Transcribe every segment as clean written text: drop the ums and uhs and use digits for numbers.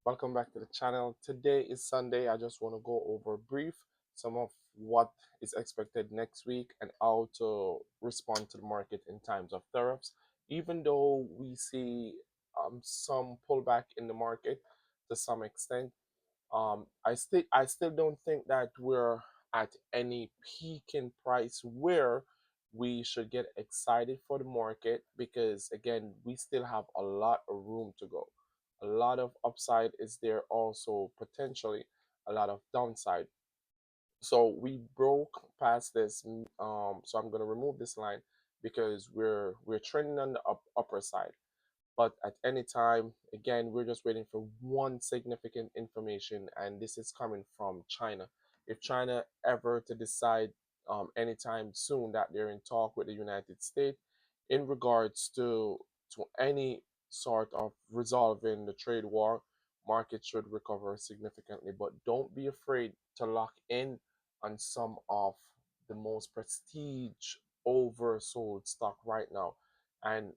Welcome back to the channel. Today is Sunday. I just want to go over brief some of what is expected next week and how to respond to the market in times of tariffs. Even though we see some pullback in the market to some extent, I still don't think that we're at any peak in price where we should get excited for the market, because again we still have a lot of room to go. A lot of upside is there, also potentially a lot of downside. So we broke past this, so I'm going to remove this line because we're trending on the upper side. But at any time, again, we're just waiting for one significant information, and this is coming from China. If China ever to decide anytime soon that they're in talk with the United States in regards to any sort of resolving the trade war, market should recover significantly. But don't be afraid to lock in on some of the most prestige oversold stock right now. And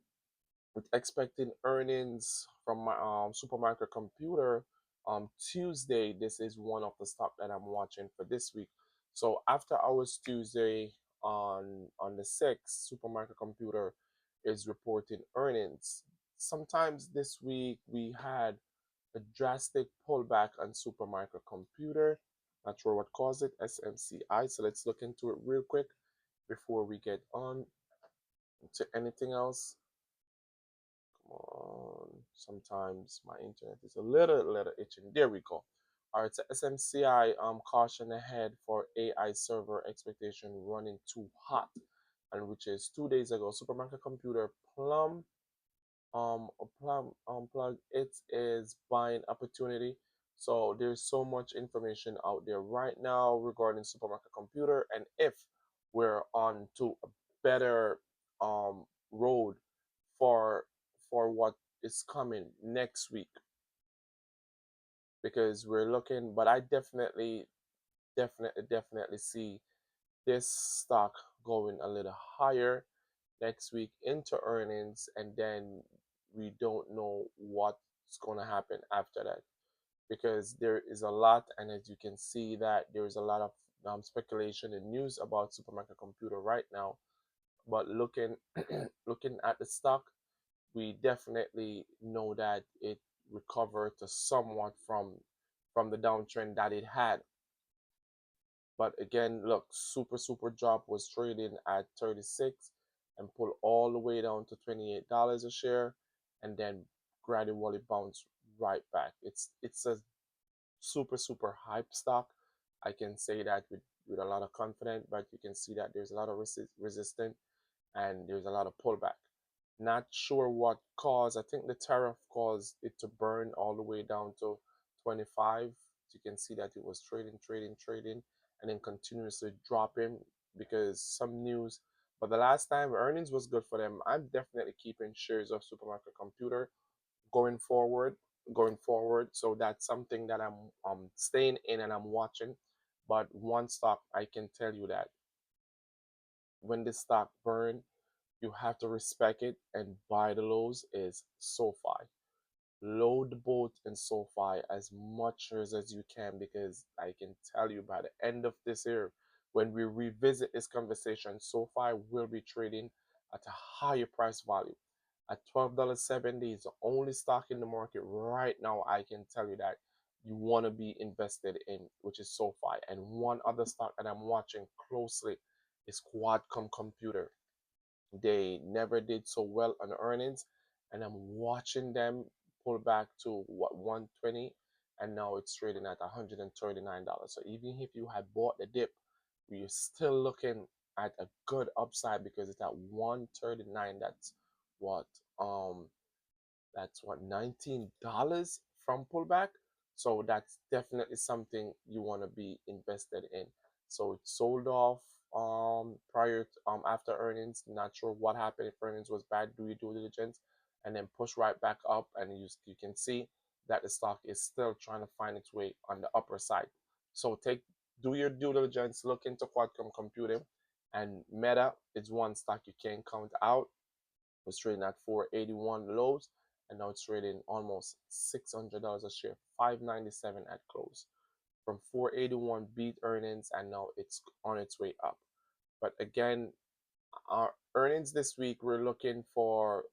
with expecting earnings from my supermarket computer Tuesday, this is one of the stock that I'm watching for this week. So after hours Tuesday on the 6th, supermarket computer is reporting earnings. Sometimes this week we had a drastic pullback on supermarket computer. Not sure what caused it, SMCI. So let's look into it real quick before we get on to anything else. On. Sometimes my internet is a little itching. There we go. All right, so SMCI caution ahead for AI server expectation running too hot, and which is 2 days ago. Supermarket computer plug it is buying opportunity. So there's so much information out there right now regarding supermarket computer, and if we're on to a better road for what is coming next week, because we're looking. But I definitely see this stock going a little higher next week into earnings, and then we don't know what's going to happen after that, because there is a lot, and as you can see that there is a lot of speculation and news about supermarket computer right now. But looking looking at the stock, we definitely know that it recovered to somewhat from the downtrend that it had. But again, look, super drop was trading at 36 and pulled all the way down to $28 a share, and then gradually bounced right back. It's a super hype stock. I can say that with a lot of confidence, but you can see that there's a lot of resistance and there's a lot of pullback. Not sure what caused. I think the tariff caused it to burn all the way down to 25. You can see that it was trading, and then continuously dropping because some news. But the last time earnings was good for them. I'm definitely keeping shares of supermarket computer going forward, going forward. So that's something that I'm staying in and I'm watching. But one stock I can tell you that when this stock burn, you have to respect it and buy the lows is SoFi. Load the boat in SoFi as much as you can, because I can tell you by the end of this year, when we revisit this conversation, SoFi will be trading at a higher price value. At $12.70 is the only stock in the market right now. I can tell you that you want to be invested in, which is SoFi. And one other stock that I'm watching closely is Qualcomm Computer. They never did so well on earnings, and I'm watching them pull back to what, 120, and now it's trading at $139. So even if you had bought the dip, you're still looking at a good upside, because it's at 139. What um that's what, $19 from pullback. So that's definitely something you want to be invested in. So it sold off prior to, after earnings. Not sure what happened. If earnings was bad, do your due diligence, and then push right back up, and you can see that the stock is still trying to find its way on the upper side. So do your due diligence, look into Qualcomm Computing. And Meta is one stock you can't count out. It was trading at 481 lows, and now it's trading almost $600 a share, 597 at close. From 481 beat earnings, and now it's on its way up. But again, our earnings this week, we're looking for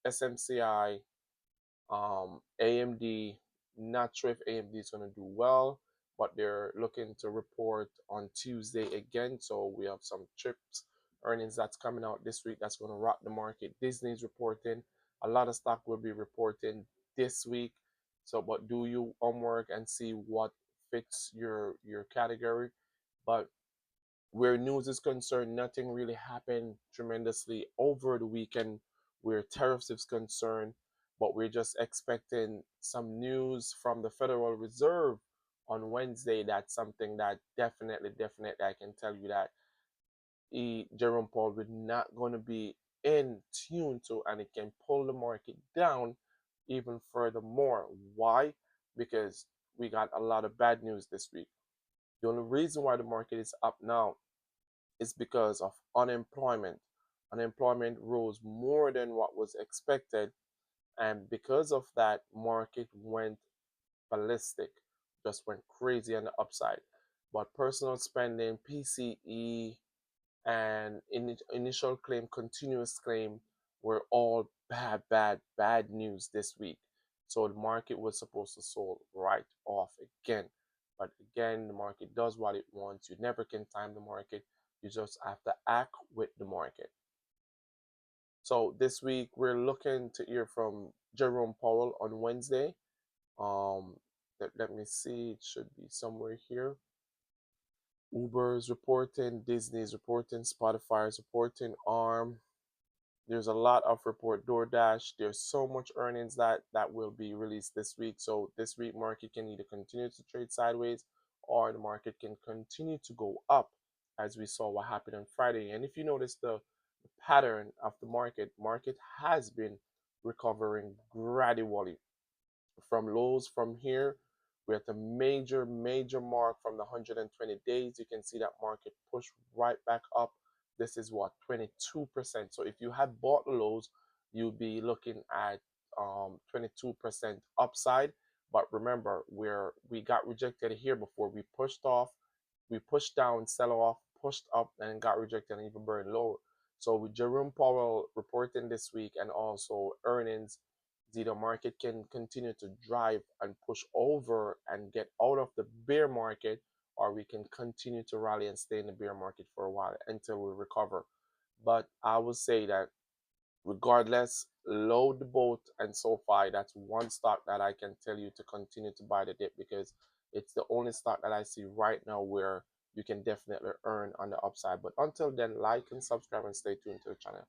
SMCI, AMD. Not sure if AMD is going to do well, but they're looking to report on Tuesday again. So we have some chips earnings that's coming out this week that's going to rock the market. Disney's reporting. A lot of stock will be reporting this week. So, but do your homework and see what fits your category. But where news is concerned, nothing really happened tremendously over the weekend where tariffs is concerned, but we're just expecting some news from the Federal Reserve on Wednesday. That's something that definitely, I can tell you that Jerome Powell is not going to be in tune to, and it can pull the market down even furthermore. Why? Because we got a lot of bad news this week. The only reason why the market is up now is because of unemployment. Unemployment rose more than what was expected, and because of that, market went ballistic, just went crazy on the upside. But personal spending, PCE, and initial claim, continuous claim were all bad news this week. So the market was supposed to sold right off again. But again, the market does what it wants. You never can time the market. You just have to act with the market. So this week we're looking to hear from Jerome Powell on Wednesday. Um, let me see. It should be somewhere here. Uber's reporting, Disney's reporting, Spotify's reporting, ARM. There's a lot of report. DoorDash. There's so much earnings that will be released this week. So this week market can either continue to trade sideways, or the market can continue to go up, as we saw what happened on Friday. And if you notice the pattern of the market has been recovering gradually from lows from here. We're at a major mark from the 120 days. You can see that market push right back up. This is what, 22%. So if you had bought the lows, you'd be looking at 22% upside. But remember, we got rejected here before. We pushed off, we pushed down, sell off, pushed up, and got rejected and even burned lower. So with Jerome Powell reporting this week and also earnings, the market can continue to drive and push over and get out of the bear market, or we can continue to rally and stay in the bear market for a while until we recover. But I would say that regardless, load the boat, and so far that's one stock that I can tell you to continue to buy the dip, because it's the only stock that I see right now where you can definitely earn on the upside. But until then, like and subscribe and stay tuned to the channel.